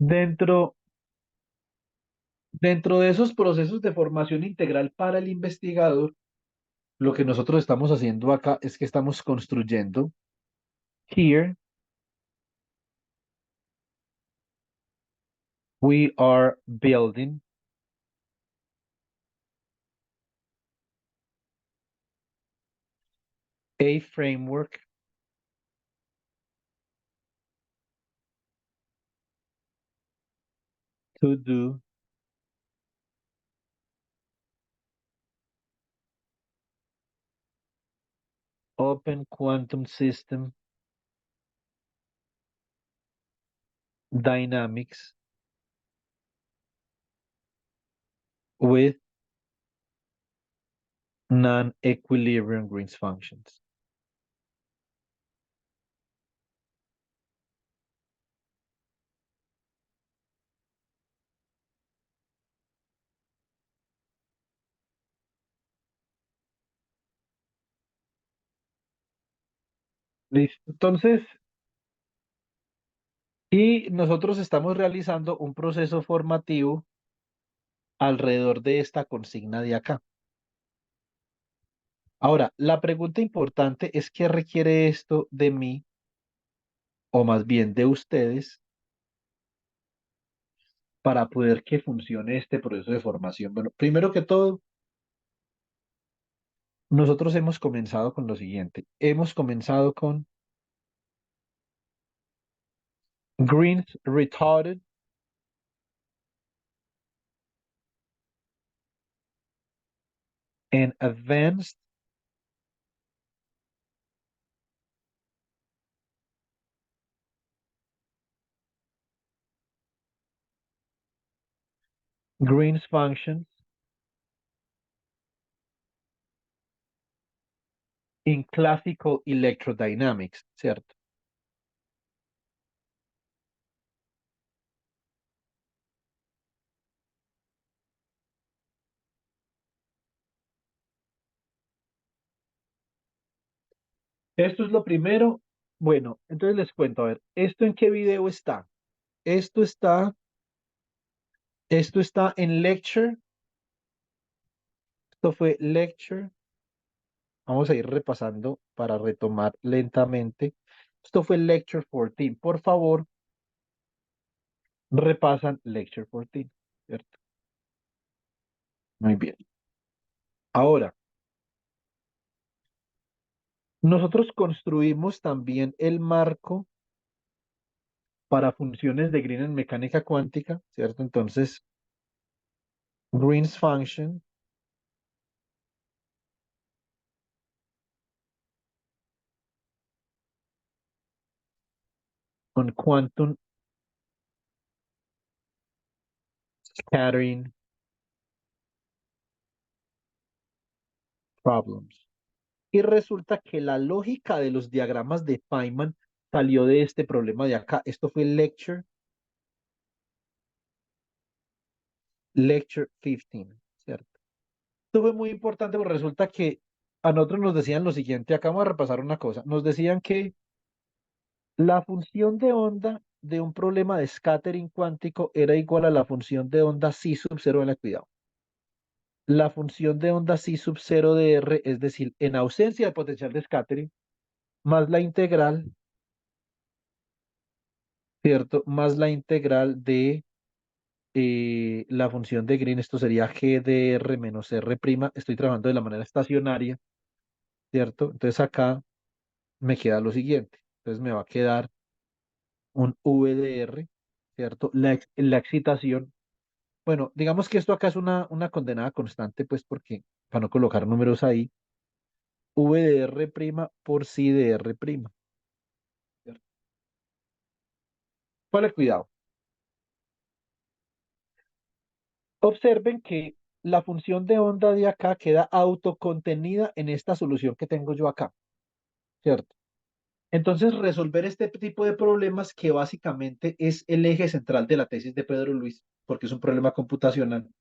Dentro, dentro de esos procesos de formación integral para el investigador, lo que nosotros estamos haciendo acá es que estamos construyendo. Here we are building a framework to do open quantum system dynamics with non-equilibrium Green's functions. Listo. Entonces, y nosotros estamos realizando un proceso formativo alrededor de esta consigna de acá. Ahora, la pregunta importante es qué requiere esto de mí, o más bien de ustedes, para poder que funcione este proceso de formación. Bueno, primero que todo, nosotros hemos comenzado con lo siguiente. Hemos comenzado con Green's retarded and advanced Green's functions in classical electrodynamics, ¿cierto? Esto es lo primero. Bueno, entonces les cuento, a ver, ¿esto en qué video está? Esto está, esto está en lecture. Esto fue lecture. Vamos a ir repasando para retomar lentamente. Esto fue lecture 14. Por favor, repasan lecture 14, ¿cierto? Muy bien. Ahora, nosotros construimos también el marco para funciones de Green en mecánica cuántica, ¿cierto? Entonces, Green's function on quantum scattering problems. Y resulta que la lógica de los diagramas de Feynman salió de este problema de acá. Esto fue lecture 15, ¿cierto? Esto fue muy importante porque resulta que a nosotros nos decían lo siguiente, acá vamos a repasar una cosa, nos decían que la función de onda de un problema de scattering cuántico era igual a la función de onda psi sub 0 de la cuidado. La función de onda psi sub 0 de R, es decir, en ausencia de potencial de scattering, más la integral, ¿cierto? Más la integral de la función de Green, esto sería G de R menos R', estoy trabajando de la manera estacionaria, ¿cierto? Entonces acá me queda lo siguiente. Entonces me va a quedar un V de R, ¿cierto? La excitación. Bueno, digamos que esto acá es una condenada constante, pues porque, para no colocar números ahí, V de R' por psi de R', ¿cierto? Vale, cuidado. Observen que la función de onda de acá queda autocontenida en esta solución que tengo yo acá, ¿cierto? Entonces, resolver este tipo de problemas, que básicamente es el eje central de la tesis de Pedro Luis, porque es un problema computacional,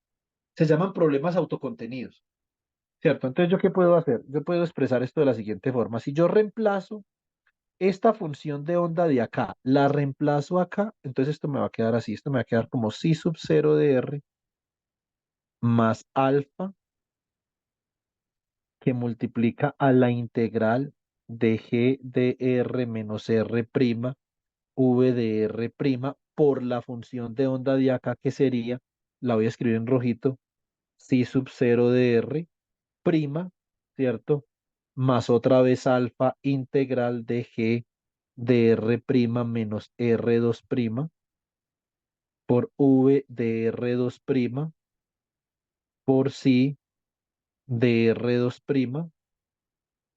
se llaman problemas autocontenidos, ¿cierto? Entonces, ¿yo qué puedo hacer? Yo puedo expresar esto de la siguiente forma. Si yo reemplazo esta función de onda de acá, la reemplazo acá, entonces esto me va a quedar así, esto me va a quedar como psi sub 0 de r más alfa que multiplica a la integral de g de r menos r prima, v de r prima, por la función de onda de acá, que sería, la voy a escribir en rojito, psi sub 0 de r prima, ¿cierto? Más otra vez alfa integral de g de r prima menos r 2 prima por v de r 2 prima por psi de r 2 prima,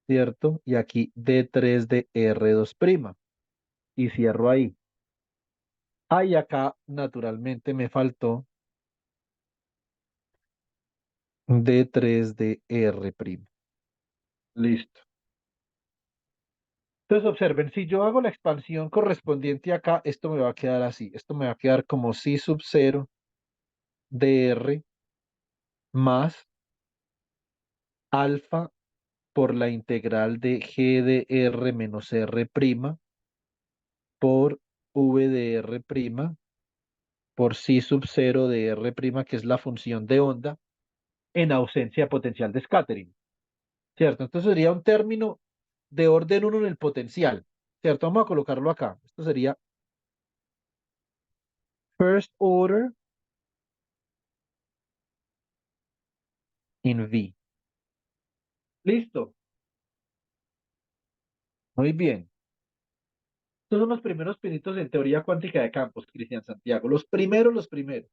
¿cierto? Y aquí d3 de r 2 prima. Y cierro ahí. Ah, y acá naturalmente me faltó d3 de r prima. Listo. Entonces observen, si yo hago la expansión correspondiente acá, esto me va a quedar así. Esto me va a quedar como psi sub 0 de r más alfa por la integral de g de r menos r prima por v de r prima por psi sub 0 de r prima, que es la función de onda, en ausencia de potencial de scattering, ¿cierto? Entonces sería un término de orden uno en el potencial, ¿cierto? Vamos a colocarlo acá. Esto sería first order in V. Listo. Muy bien. Estos son los primeros pinitos en teoría cuántica de campos, Cristian Santiago. Los primeros, los primeros.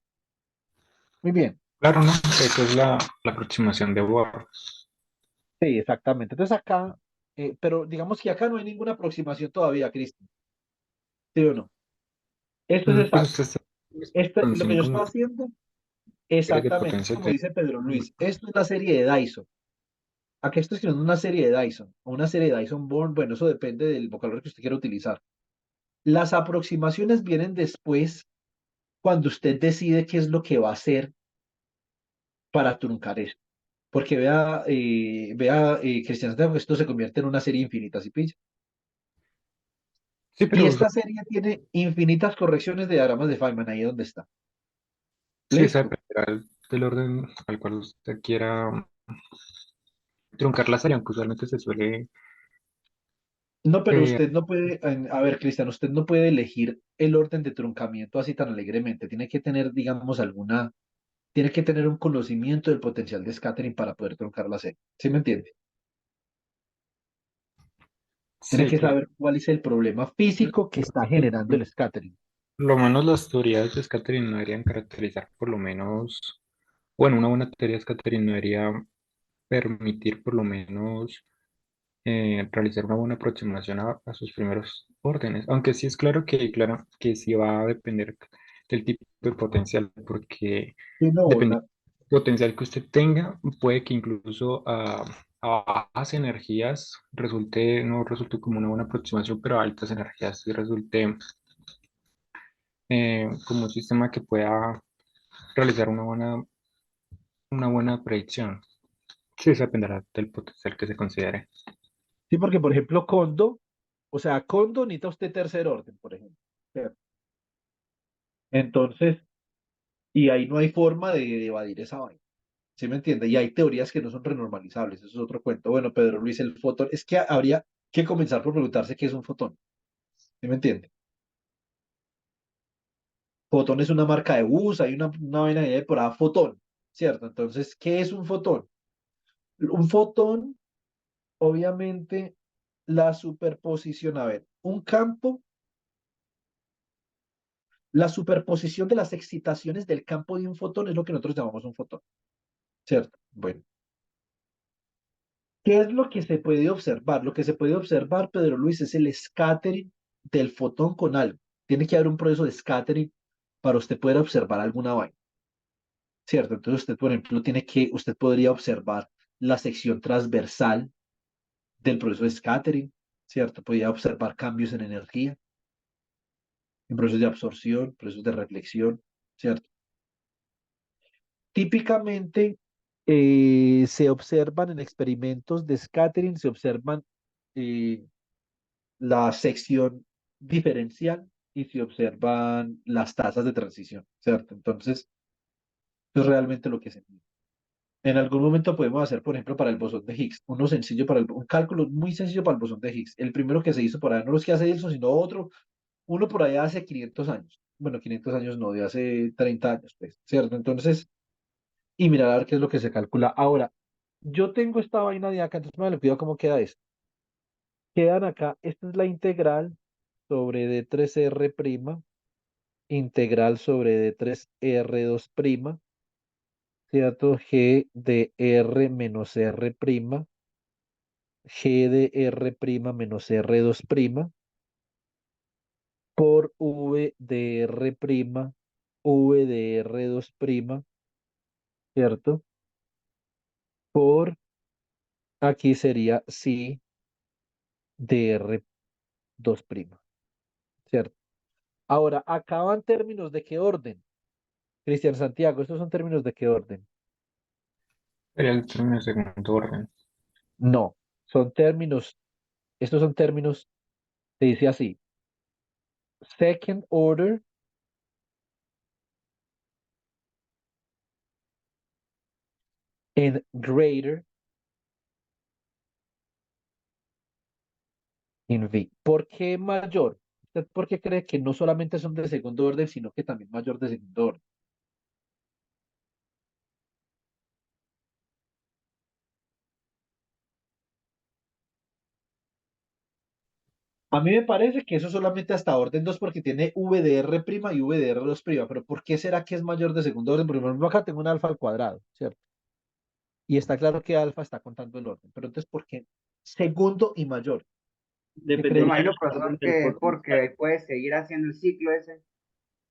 Muy bien. Claro, ¿no? Esa es la aproximación de Bohr. Sí, exactamente. Entonces acá, pero digamos que acá no hay ninguna aproximación todavía, Cristian. ¿Sí o no? Esto es Pues exacto. usted está Lo que conociendo yo como estoy haciendo, series de exactamente, es potencias como de... dice Pedro Luis. Esto es la serie de Dyson. Aquí estoy escribiendo una serie de Dyson o una serie de Dyson Born. Bueno, eso depende del vocabulario que usted quiera utilizar. Las aproximaciones vienen después cuando usted decide qué es lo que va a hacer para truncar esto. Porque Cristian Santiago, esto se convierte en una serie infinita, ¿sí pilla? Sí, Y pero esta serie tiene infinitas correcciones de diagramas de Feynman, ahí donde está. sí, esa Listo. dependerá del orden al cual usted quiera truncar la serie, aunque usualmente se suele... No, pero eh, usted no puede, a ver, Cristian, usted no puede elegir el orden de truncamiento así tan alegremente. Tiene que tener, digamos, tiene que tener un conocimiento del potencial de scattering para poder truncar la serie. ¿Sí me entiende? Tiene sí, que claro. saber cuál es el problema físico que está generando el scattering. Por lo menos las teorías de scattering no deberían caracterizar por lo menos, bueno, una buena teoría de scattering no debería permitir por lo menos realizar una buena aproximación a sus primeros órdenes, aunque sí es claro que sí va a depender del tipo de potencial, porque Sí, no, dependiendo del potencial que usted tenga, puede que incluso a bajas energías no resulte como una buena aproximación, pero a altas energías sí resulte como un sistema que pueda realizar una buena predicción. Sí, eso dependerá del potencial que se considere. sí, porque por ejemplo, Kondo, o sea, Kondo necesita usted tercer orden, por ejemplo. ¿Cierto? Entonces, y ahí no hay forma de evadir esa vaina. ¿Sí me entiende? Y hay teorías que no son renormalizables, eso es otro cuento. Bueno, Pedro Luis, el fotón, es que habría que comenzar por preguntarse qué es un fotón. ¿Sí me entiende? Fotón es una marca de bus, hay una vaina de por ahí, fotón, ¿cierto? Entonces, ¿qué es un fotón? Un fotón, obviamente, la superposición, a ver, un campo, la superposición de las excitaciones del campo de un fotón es lo que nosotros llamamos un fotón, ¿cierto? Bueno, ¿qué es lo que se puede observar? Lo que se puede observar, Pedro Luis, es el scattering del fotón con algo. Tiene que haber un proceso de scattering para usted poder observar alguna vaina, ¿cierto? Entonces usted, por ejemplo, usted podría observar la sección transversal del proceso de scattering, ¿cierto? Podría observar cambios en energía, en procesos de absorción, procesos de reflexión, ¿cierto? Típicamente se observan en experimentos de scattering, se observan, eh, la sección diferencial y se observan las tasas de transición, ¿cierto? Entonces, es realmente lo que se mide. En algún momento podemos hacer, por ejemplo, para el bosón de Higgs, uno sencillo para un cálculo muy sencillo para el bosón de Higgs. El primero que se hizo por allá, no los que hace Edison, sino otro, uno por allá hace 500 años. Bueno, 500 años no, de hace 30 años, pues, ¿cierto? Entonces, y mirar a ver qué es lo que se calcula. Ahora, yo tengo esta vaina de acá, entonces me lo pido cómo queda esto. Quedan acá, esta es la integral sobre D3R', integral sobre D3R2', ¿cierto? G de R menos R', G de R' menos R2', por V de R', V de R2', ¿cierto? Por aquí sería sí de R2', ¿cierto? Ahora, ¿acaban términos de qué orden? Cristian Santiago, ¿estos son términos de qué orden? Sería el término de segundo orden. No, son términos, estos son términos, se dice así, second order and greater in V. ¿Por qué mayor? ¿Usted por qué cree que no solamente son de segundo orden, sino que también mayor de segundo orden? A mí me parece que eso solamente hasta orden 2 porque tiene VDR' y VDR2', pero ¿por qué será que es mayor de segundo orden? Porque por ejemplo acá tengo un alfa al cuadrado, ¿cierto? Y está claro que alfa está contando el orden, pero entonces ¿por qué segundo y mayor? ¿Qué Dependiendo Me cree? del imagino, profesor, orden del que es potencial. porque puede seguir haciendo el ciclo ese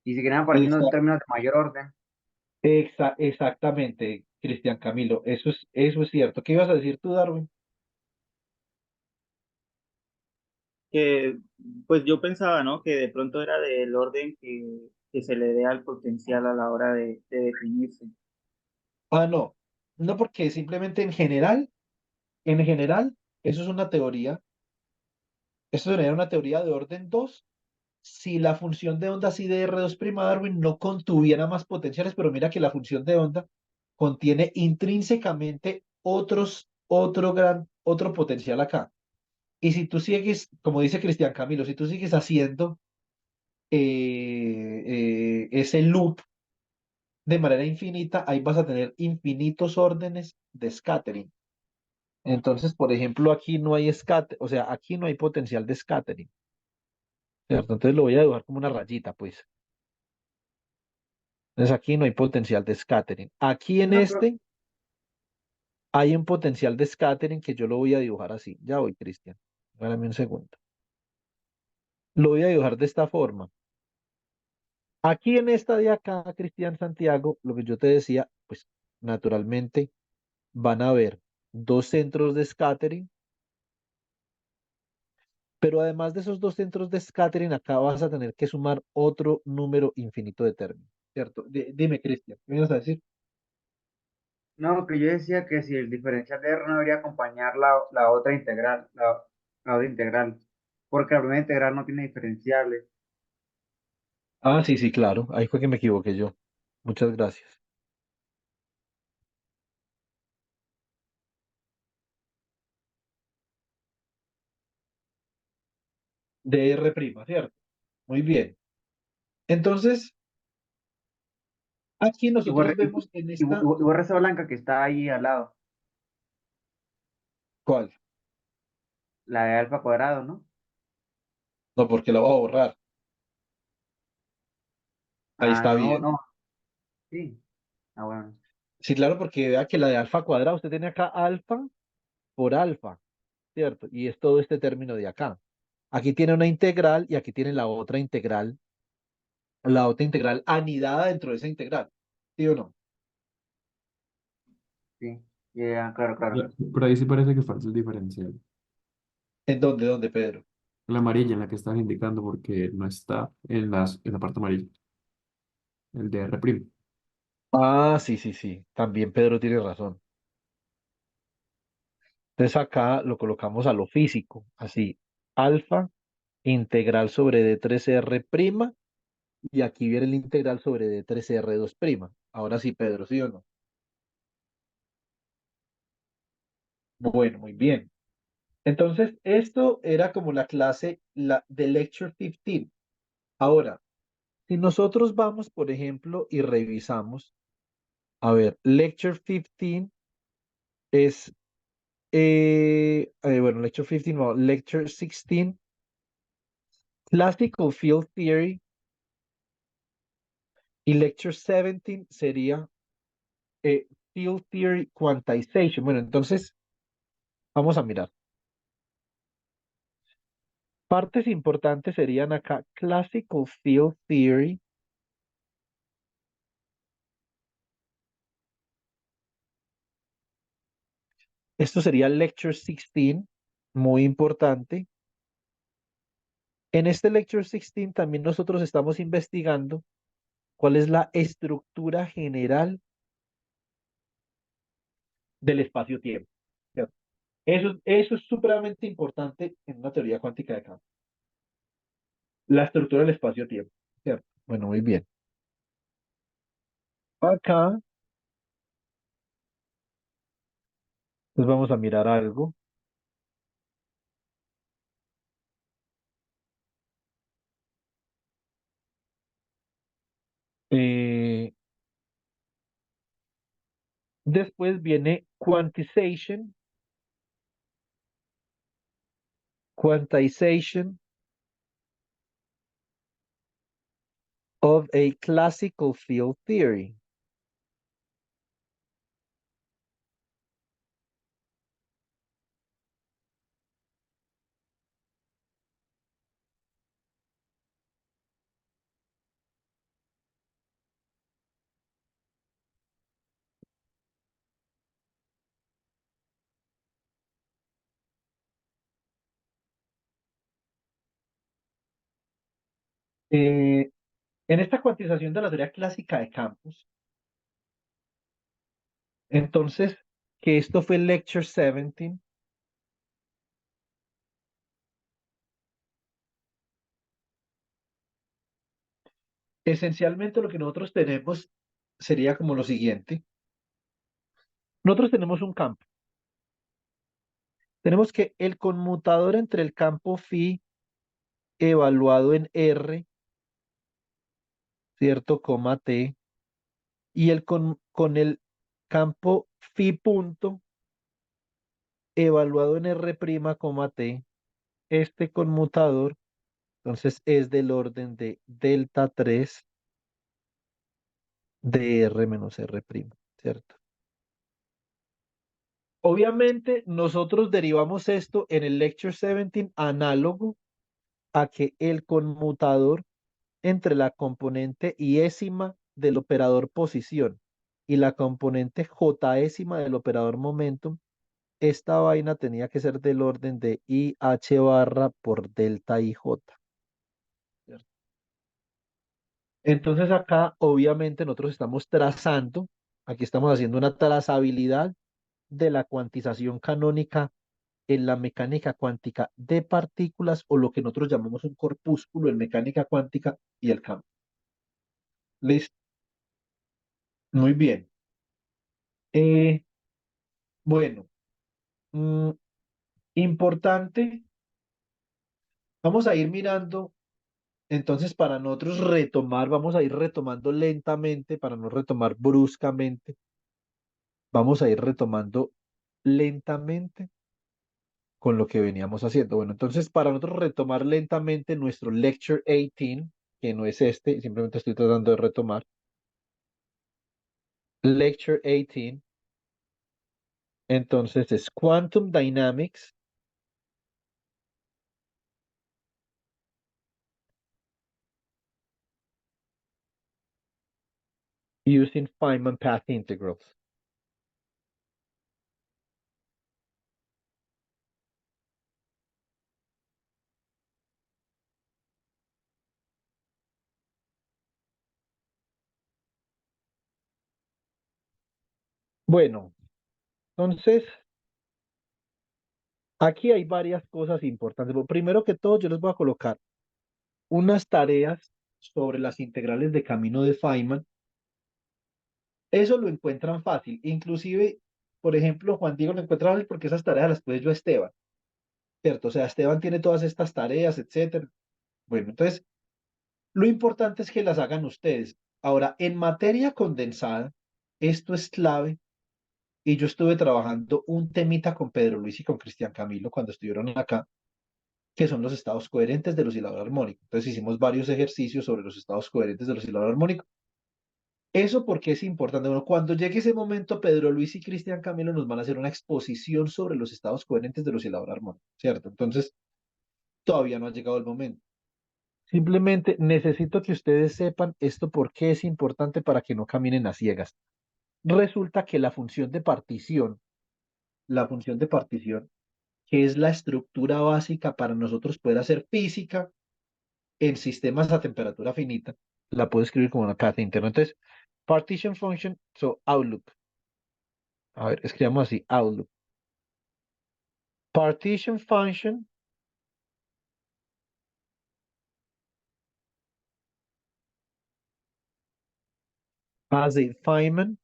y siguen apareciendo Exa- términos de mayor orden. exactamente, Cristian Camilo, eso es cierto. ¿Qué ibas a decir tú, Darwin? Que, pues yo pensaba, ¿no? Que de pronto era del orden que se le dé al potencial a la hora de definirse. Ah, no, no porque simplemente en general, eso es una teoría, eso sería una teoría de orden 2 si la función de onda así de R2' Darwin no contuviera más potenciales, pero mira que la función de onda contiene intrínsecamente otro potencial acá. Y si tú sigues, como dice Cristian Camilo, si tú sigues haciendo ese loop de manera infinita, ahí vas a tener infinitos órdenes de scattering. Entonces, por ejemplo, aquí no hay scattering, o sea, aquí no hay potencial de scattering, ¿cierto? Entonces lo voy a dibujar como una rayita, pues. Entonces aquí no hay potencial de scattering. Aquí en No, pero, este hay un potencial de scattering que yo lo voy a dibujar así. Ya voy, Cristian. Espérame un segundo. Lo voy a dibujar de esta forma. Aquí en esta de acá, Cristian Santiago, lo que yo te decía, pues naturalmente van a haber dos centros de scattering, pero además de esos dos centros de scattering, acá vas a tener que sumar otro número infinito de términos, ¿cierto? Dime, Cristian, ¿qué me ibas a decir? no, que yo decía que si el diferencial de R no debería acompañar la otra integral, la otra integral, porque la primera integral no tiene diferenciales. Ah, sí, sí, claro. Ahí fue que me equivoqué yo. Muchas gracias. De R', ¿cierto? Muy bien. Entonces, aquí Y borré, nosotros vemos en esta, y borré esa blanca que está ahí al lado, ¿cuál? la de alfa cuadrado, ¿no? No, porque la voy a borrar. Ahí Ah, está no, bien. no, sí. Ah, bueno. Sí, claro, porque vea que la de alfa cuadrado, usted tiene acá alfa por alfa, ¿cierto? Y es todo este término de acá. Aquí tiene una integral y aquí tiene la otra integral anidada dentro de esa integral. ¿Sí o no? Sí, ya, claro, claro. Por ahí sí parece que falta el diferencial. ¿En dónde, dónde, Pedro? La amarilla en la que estás indicando porque no está en la parte amarilla. El de R'. Ah, sí, sí, sí. También Pedro tiene razón. Entonces acá lo colocamos a lo físico, así. Alfa integral sobre D3R', y aquí viene el integral sobre D3R2'. Ahora sí, Pedro, ¿sí o no? Bueno, muy bien. Entonces, esto era como la clase de Lecture 15. Ahora, si nosotros vamos, por ejemplo, y revisamos, a ver, Lecture 15 es, bueno, Lecture 15, no, Lecture 16, Classical Field Theory, y Lecture 17 sería Field Theory Quantization. Bueno, entonces, vamos a mirar. Partes importantes serían acá Classical Field Theory. Esto sería Lecture 16, muy importante. En este Lecture 16 también nosotros estamos investigando cuál es la estructura general del espacio-tiempo. ¿Cierto? Eso es supremamente importante en una teoría cuántica de campo. La estructura del espacio-tiempo. ¿Cierto? Bueno, muy bien. Acá, pues vamos a mirar algo. Eh, Después viene quantization of a classical field theory. Eh, en esta cuantización de la teoría clásica de campos, entonces, que esto fue Lecture 17, esencialmente lo que nosotros tenemos sería como lo siguiente. Nosotros tenemos un campo. Tenemos que el conmutador entre el campo phi evaluado en R, ¿cierto? Coma T, y con el campo phi punto evaluado en R', coma T, este conmutador, entonces es del orden de delta 3 de R menos R', ¿cierto? Obviamente, nosotros derivamos esto en el Lecture 17 análogo a que el conmutador entre la componente iésima del operador posición y la componente jésima del operador momentum, esta vaina tenía que ser del orden de IH barra por delta IJ. ¿Cierto? Entonces acá, obviamente, nosotros estamos trazando, aquí estamos haciendo una trazabilidad de la cuantización canónica en la mecánica cuántica de partículas, o lo que nosotros llamamos un corpúsculo en mecánica cuántica y el campo. ¿Listo? Muy bien. Eh, bueno, mm, importante, vamos a ir mirando, entonces para nosotros retomar, vamos a ir retomando lentamente, para no retomar bruscamente, vamos a ir retomando lentamente con lo que veníamos haciendo. Bueno, entonces para nosotros retomar lentamente nuestro Lecture 18, que no es este, simplemente estoy tratando de retomar, Lecture 18, entonces es Quantum Dynamics using Feynman path integrals. Bueno, entonces Aquí hay varias cosas importantes. Bueno, primero que todo, yo les voy a colocar unas tareas sobre las integrales de camino de Feynman. Eso lo encuentran fácil. Inclusive, por ejemplo, Juan Diego lo encuentra fácil porque esas tareas las puede yo a Esteban, ¿cierto? O sea, Esteban tiene todas estas tareas, etcétera. Bueno, entonces, lo importante es que las hagan ustedes. Ahora, en materia condensada, esto es clave. Y yo estuve trabajando un temita con Pedro Luis y con Cristian Camilo cuando estuvieron acá, que son los estados coherentes del oscilador armónico. Entonces hicimos varios ejercicios sobre los estados coherentes del oscilador armónico. Eso porque es importante. Bueno, cuando llegue ese momento, Pedro Luis y Cristian Camilo nos van a hacer una exposición sobre los estados coherentes del oscilador armónico, ¿cierto? Entonces, todavía no ha llegado el momento. Simplemente necesito que ustedes sepan esto por qué es importante para que no caminen a ciegas. Resulta que la función de partición, que es la estructura básica para nosotros poder hacer física en sistemas a temperatura finita, la puedo escribir como una path interna. Entonces, partition function, so outlook. A ver, escribamos así, outlook. Partition function has a Feynman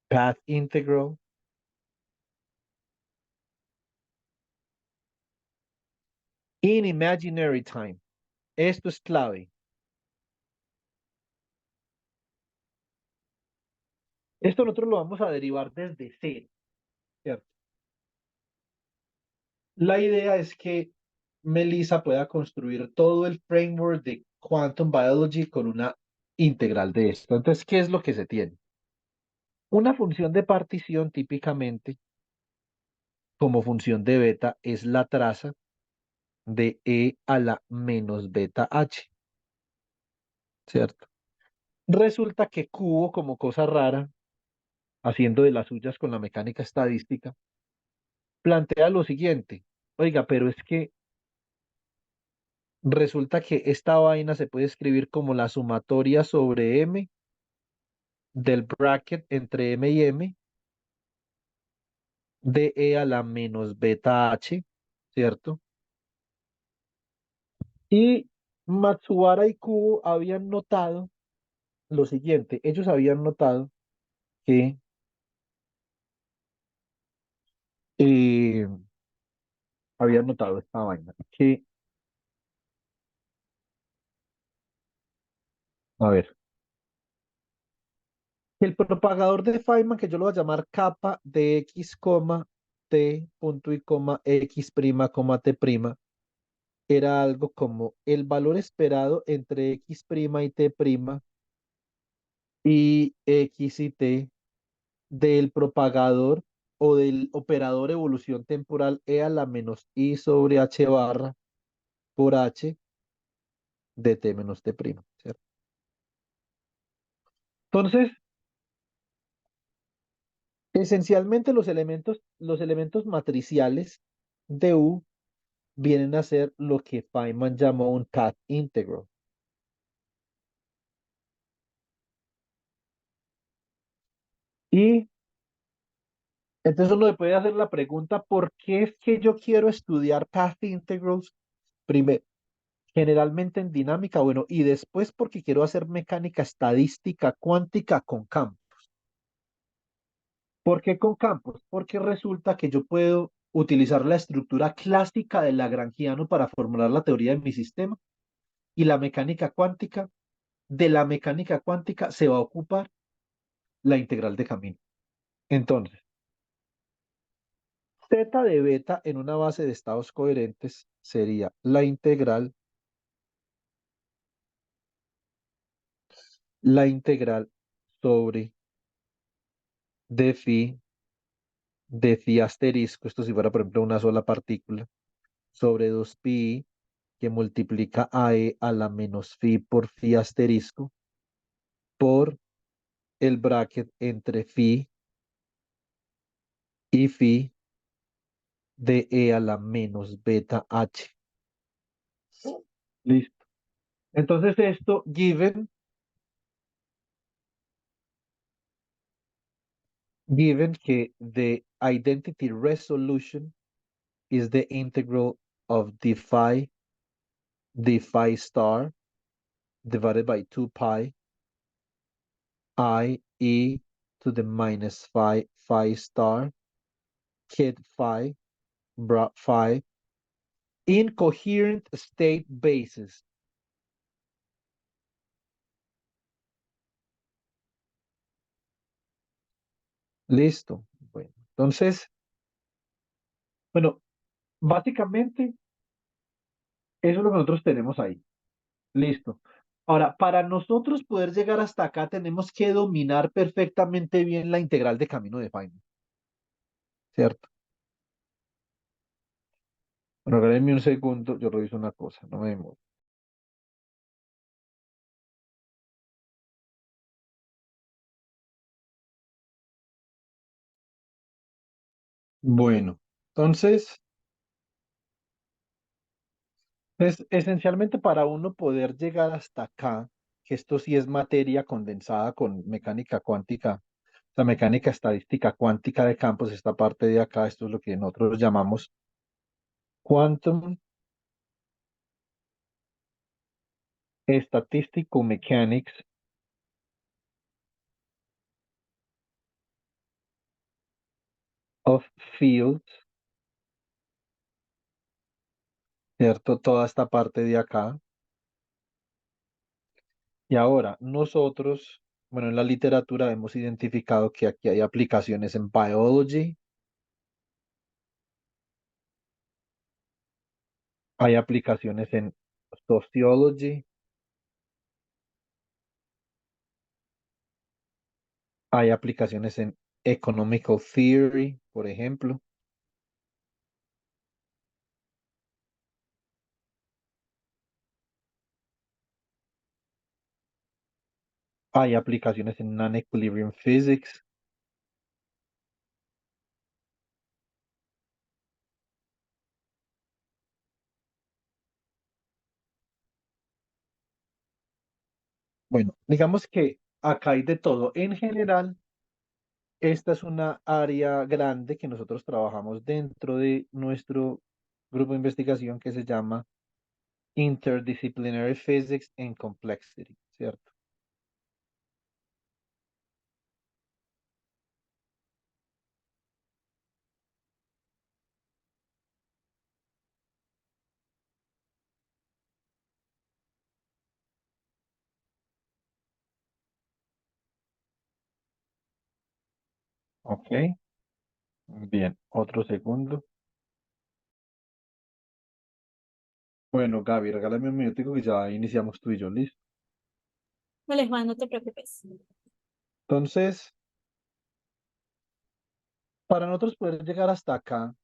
path integral in imaginary time. Esto es clave. Esto nosotros lo vamos a derivar desde cero, ¿cierto? La idea es que Melissa pueda construir todo el framework de Quantum Biology con una integral de esto. Entonces, ¿qué es lo que se tiene? Una función de partición típicamente como función de beta es la traza de e a la menos beta h, ¿cierto? Resulta que Cubo, como cosa rara, haciendo de las suyas con la mecánica estadística, plantea lo siguiente. Oiga, pero es que resulta que esta vaina se puede escribir como la sumatoria sobre m del bracket entre m y m de e a la menos beta h, ¿cierto? Y Matsubara y Kubo habían notado lo siguiente, ellos habían notado que eh, habían notado esta vaina, que, a ver, que el propagador de Feynman, que yo lo voy a llamar capa de x, t, punto y coma, x prima, t prima, era algo como el valor esperado entre x prima y t prima y x y t del propagador o del operador evolución temporal e a la menos i sobre h barra por h de t menos t prima, ¿cierto? Entonces, esencialmente los elementos matriciales de U vienen a ser lo que Feynman llamó un path integral. Y entonces uno le puede hacer la pregunta, ¿por qué es que yo quiero estudiar path integrals primero? Generalmente en dinámica, bueno, y después porque quiero hacer mecánica estadística cuántica con campos. ¿Por qué con campos? Porque resulta que yo puedo utilizar la estructura clásica del lagrangiano para formular la teoría de mi sistema y la mecánica cuántica, de la mecánica cuántica se va a ocupar la integral de camino. Entonces, zeta de beta en una base de estados coherentes sería la integral sobre de phi asterisco, esto si fuera por ejemplo una sola partícula, sobre 2pi que multiplica a e a la menos phi por phi asterisco por el bracket entre phi y phi de e a la menos beta h. Listo. Entonces esto given given que the identity resolution is the integral of d phi star divided by 2 pi I e to the minus phi star kid phi bra phi in coherent state basis. Listo. Bueno, entonces, bueno, básicamente eso es lo que nosotros tenemos ahí. Listo. Ahora, para nosotros poder llegar hasta acá, tenemos que dominar perfectamente bien la integral de camino de Feynman, ¿cierto? Bueno, regálenme un segundo, yo reviso una cosa, no me demoro. Bueno, entonces, es esencialmente para uno poder llegar hasta acá, que esto sí es materia condensada con mecánica cuántica, la mecánica estadística cuántica de campos, esta parte de acá, esto es lo que nosotros llamamos quantum statistical mechanics of fields, ¿cierto? Toda esta parte de acá. Y ahora, nosotros, bueno, en la literatura hemos identificado que aquí hay aplicaciones en biology, hay aplicaciones en sociology, hay aplicaciones en economical theory, por ejemplo. Hay aplicaciones en non-equilibrium physics. Bueno, digamos que acá hay de todo. En general, esta es una área grande que nosotros trabajamos dentro de nuestro grupo de investigación que se llama Interdisciplinary Physics and Complexity, ¿cierto? Ok, bien, otro segundo. Bueno, Gaby, regálame un minutico que ya iniciamos tú y yo, ¿listo? Vale, Juan, no te preocupes. Entonces, para nosotros poder llegar hasta acá,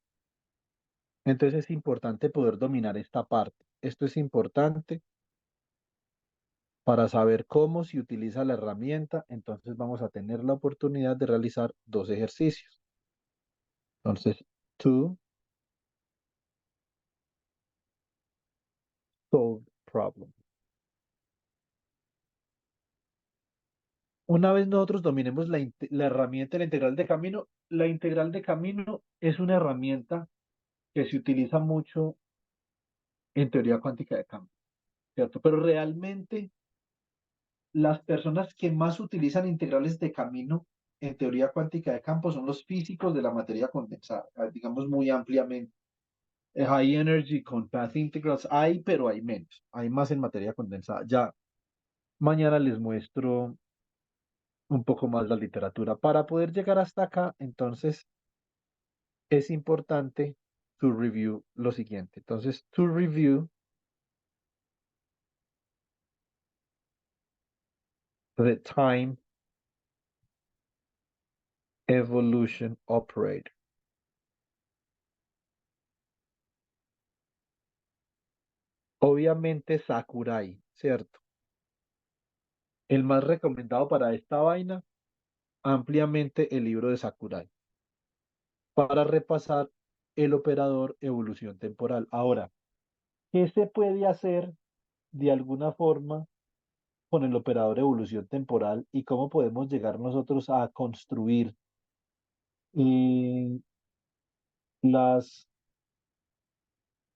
entonces es importante poder dominar esta parte. Esto es importante para saber cómo se utiliza la herramienta. Entonces vamos a tener la oportunidad de realizar dos ejercicios. Entonces, to solve problem. Una vez nosotros dominemos la herramienta de la integral de camino, la integral de camino es una herramienta que se utiliza mucho en teoría cuántica de campo, ¿cierto? Pero realmente las personas que más utilizan integrales de camino en teoría cuántica de campo son los físicos de la materia condensada, digamos muy ampliamente. High energy con path integrals hay, pero hay menos, hay más en materia condensada. Ya mañana les muestro un poco más la literatura. Para poder llegar hasta acá, entonces es importante to review lo siguiente. Entonces, to review the time evolution operator. Obviamente Sakurai, ¿cierto? El más recomendado para esta vaina, ampliamente el libro de Sakurai, para repasar el operador evolución temporal. Ahora, ¿qué se puede hacer de alguna forma con el operador evolución temporal y cómo podemos llegar nosotros a construir eh, las,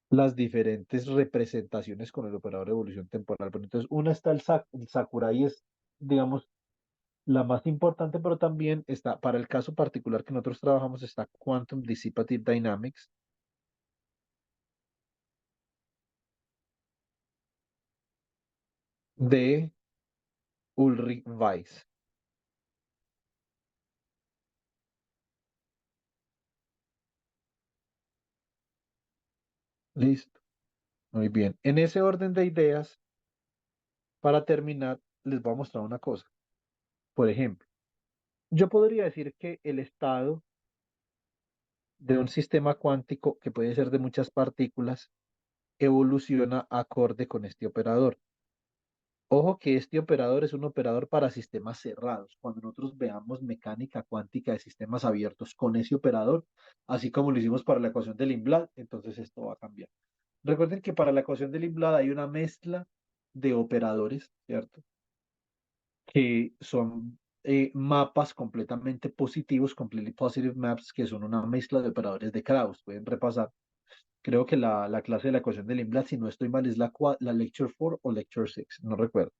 las diferentes representaciones con el operador de evolución temporal. Pero entonces, una está el Sakurai es, digamos, la más importante, pero también está, para el caso particular que nosotros trabajamos, está Quantum Dissipative Dynamics de Ulrich Weiss. Listo. Muy bien. En ese orden de ideas, para terminar, les voy a mostrar una cosa. Por ejemplo, yo podría decir que el estado de un sistema cuántico, que puede ser de muchas partículas, evoluciona acorde con este operador. Ojo que este operador es un operador para sistemas cerrados. Cuando nosotros veamos mecánica cuántica de sistemas abiertos con ese operador, así como lo hicimos para la ecuación del Lindblad, entonces esto va a cambiar. Recuerden que para la ecuación del Lindblad hay una mezcla de operadores, ¿cierto? Que son mapas completamente positivos, completely positive maps, que son una mezcla de operadores de Krauss. Pueden repasar. Creo que la clase de la ecuación del Lindblad, si no estoy mal, es la lecture 4 o lecture 6, no recuerdo.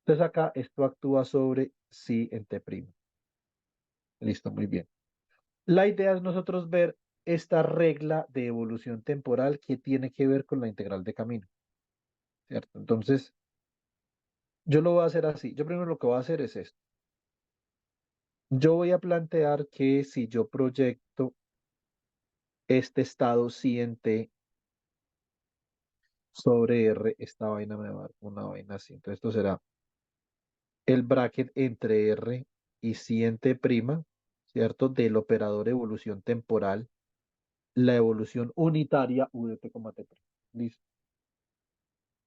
Entonces acá esto actúa sobre sí en T'. Listo, muy bien. La idea es nosotros ver esta regla de evolución temporal que tiene que ver con la integral de camino, ¿cierto? Entonces, yo lo voy a hacer así. Yo primero lo que voy a hacer es esto. Yo voy a plantear que si yo proyecto este estado sí en T sobre R, esta vaina me va a dar una vaina así. Entonces, esto será el bracket entre R y sí en T', ¿cierto? Del operador evolución temporal, la evolución unitaria U de T, T'. Listo.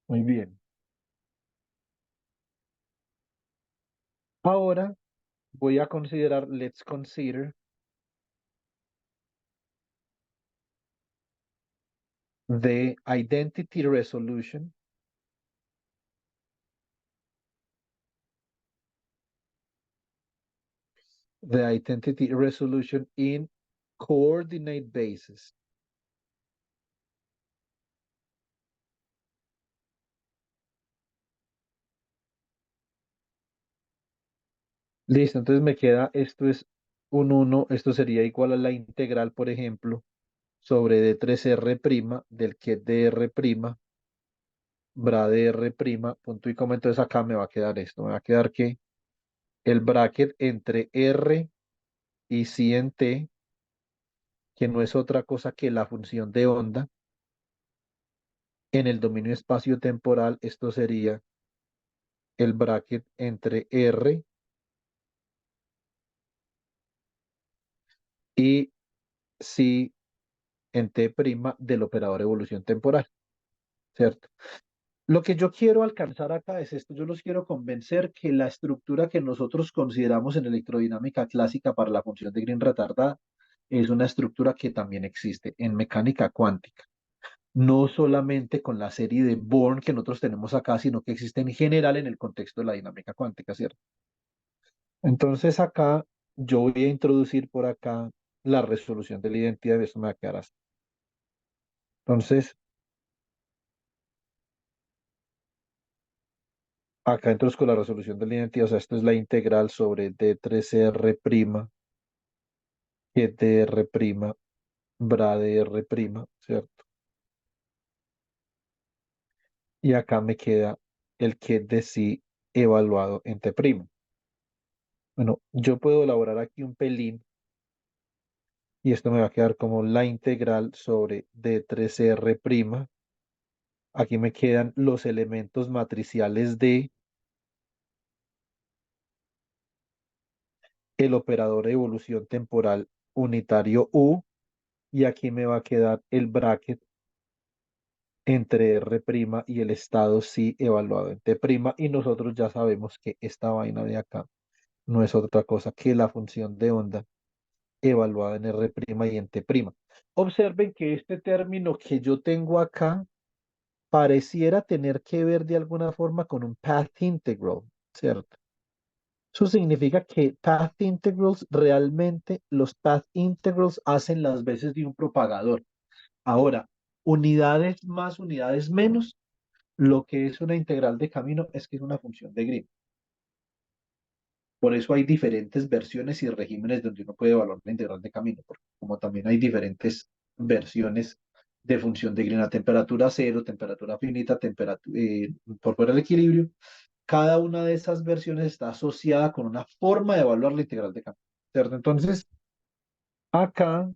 Muy bien. Ahora voy a considerar, let's consider the identity resolution in coordinate basis. Listo, entonces me queda, esto es un 1, esto sería igual a la integral, por ejemplo, sobre D3R' del ket de R', bra de R', punto y coma. Entonces acá me va a quedar esto, me va a quedar que el bracket entre R y sí en T, que no es otra cosa que la función de onda, en el dominio espacio-temporal, esto sería el bracket entre R y sí en T' del operador evolución temporal, ¿cierto? Lo que yo quiero alcanzar acá es esto, yo los quiero convencer que la estructura que nosotros consideramos en electrodinámica clásica para la función de Green retardada es una estructura que también existe en mecánica cuántica. No solamente con la serie de Born que nosotros tenemos acá, sino que existe en general en el contexto de la dinámica cuántica, ¿cierto? Entonces acá yo voy a introducir por acá la resolución de la identidad, de esto me va a quedar así. Entonces, acá entro con la resolución de la identidad, o sea, esto es la integral sobre D3R', que de R', bra de R', ¿cierto? Y acá me queda el que de sí evaluado en T'. Bueno, yo puedo elaborar aquí un pelín y esto me va a quedar como la integral sobre D3R'. Aquí me quedan los elementos matriciales de el operador de evolución temporal unitario U y aquí me va a quedar el bracket entre R' y el estado sí evaluado en T', y nosotros ya sabemos que esta vaina de acá no es otra cosa que la función de onda evaluada en R' y en T'. Observen que este término que yo tengo acá pareciera tener que ver de alguna forma con un path integral, ¿cierto? Eso significa que path integrals realmente, los path integrals hacen las veces de un propagador. Ahora, unidades más, unidades menos, lo que es una integral de camino es que es una función de Green. Por eso hay diferentes versiones y regímenes donde uno puede evaluar la integral de camino, porque como también hay diferentes versiones de función de Green a temperatura cero, temperatura finita, por fuera del equilibrio, cada una de esas versiones está asociada con una forma de evaluar la integral de camino, ¿cierto? Entonces, acá,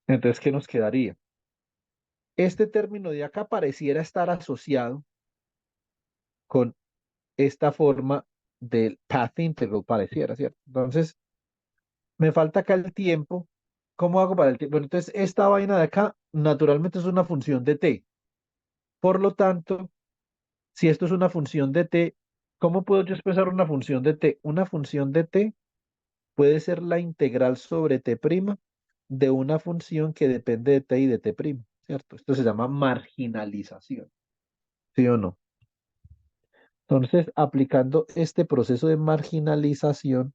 entonces, ¿qué nos quedaría? Este término de acá pareciera estar asociado con esta forma del path integral, pareciera, ¿cierto? Entonces, me falta acá el tiempo. ¿Cómo hago para el tiempo? Bueno, entonces, esta vaina de acá, naturalmente es una función de t. Por lo tanto, si esto es una función de t, ¿cómo puedo yo expresar una función de t? Una función de t puede ser la integral sobre t' de una función que depende de t y de t', ¿cierto? Esto se llama marginalización, ¿sí o no? Entonces, aplicando este proceso de marginalización,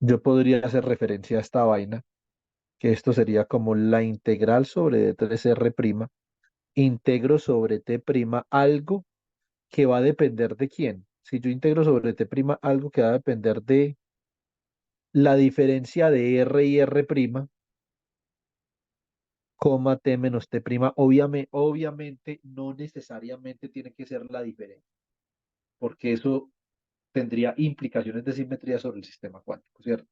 yo podría hacer referencia a esta vaina, que esto sería como la integral sobre d3r', integro sobre t', algo que va a depender de quién. Si yo integro sobre t', algo que va a depender de la diferencia de r y r', coma t menos t', obviamente no necesariamente tiene que ser la diferencia, porque eso tendría implicaciones de simetría sobre el sistema cuántico, ¿cierto?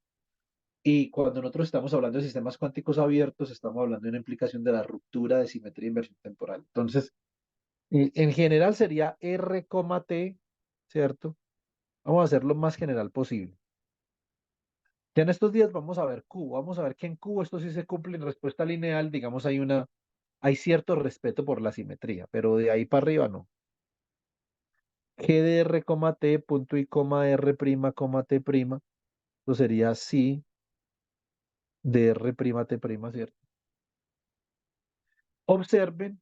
Y cuando nosotros estamos hablando de sistemas cuánticos abiertos, estamos hablando de una implicación de la ruptura de simetría e inversión temporal. Entonces, en general sería R, T, ¿cierto? Vamos a hacer lo más general posible. Ya en estos días vamos a ver Q, vamos a ver que en Q esto sí se cumple en respuesta lineal, digamos, hay cierto respeto por la simetría, pero de ahí para arriba no. G de R, T, punto y coma R', T', eso sería sí de R', T', ¿cierto? Observen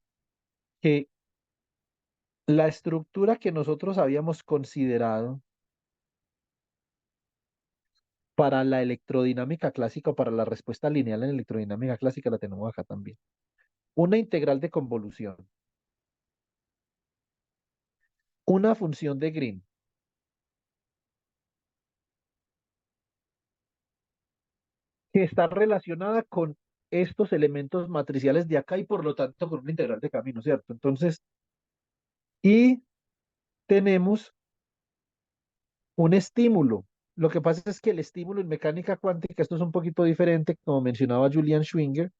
que la estructura que nosotros habíamos considerado para la electrodinámica clásica o para la respuesta lineal en electrodinámica clásica la tenemos acá también. Una integral de convolución, una función de Green, que está relacionada con estos elementos matriciales de acá y por lo tanto con una integral de camino, ¿cierto? Entonces, y tenemos un estímulo. Lo que pasa es que el estímulo en mecánica cuántica, esto es un poquito diferente, como mencionaba Julian Schwinger,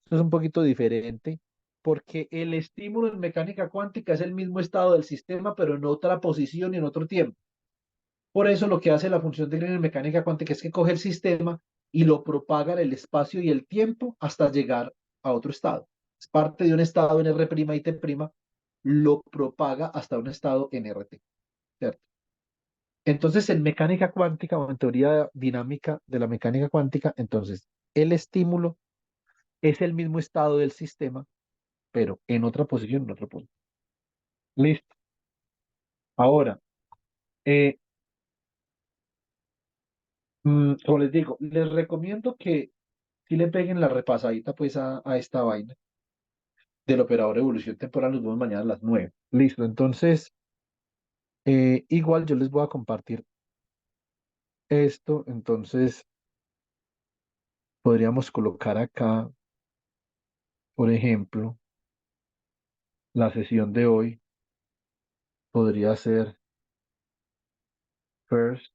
esto es un poquito diferente, porque el estímulo en mecánica cuántica es el mismo estado del sistema, pero en otra posición y en otro tiempo. Por eso lo que hace la función de Green en mecánica cuántica es que coge el sistema y lo propaga en el espacio y el tiempo hasta llegar a otro estado. Es parte de un estado en R' y T', lo propaga hasta un estado en RT, ¿cierto? Entonces, en mecánica cuántica o en teoría dinámica de la mecánica cuántica, entonces el estímulo es el mismo estado del sistema, pero en otra posición, en otro punto. Listo. Ahora, eh, como les digo, les recomiendo que si le peguen la repasadita pues a esta vaina del operador de evolución temporal. Nos vemos mañana a las 9. Listo. Entonces, igual yo les voy a compartir esto. Entonces, podríamos colocar acá, por ejemplo, la sesión de hoy podría ser first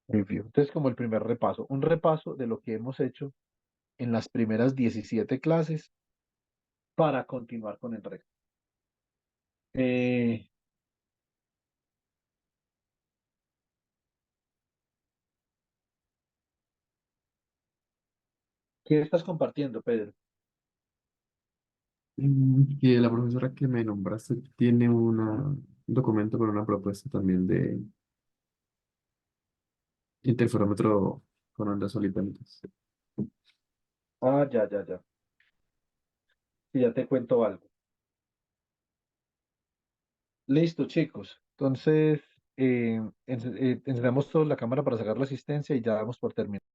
review. Entonces, como el primer repaso, un repaso de lo que hemos hecho en las primeras 17 clases para continuar con el resto. Eh, ¿Qué estás compartiendo, Pedro? Que la profesora que me nombraste tiene un documento con una propuesta también de interferómetro con ondas solitánicas. Ah, ya, ya, ya. Sí, ya te cuento algo. Listo, chicos. Entonces, encendemos toda la cámara para sacar la asistencia y ya damos por terminado.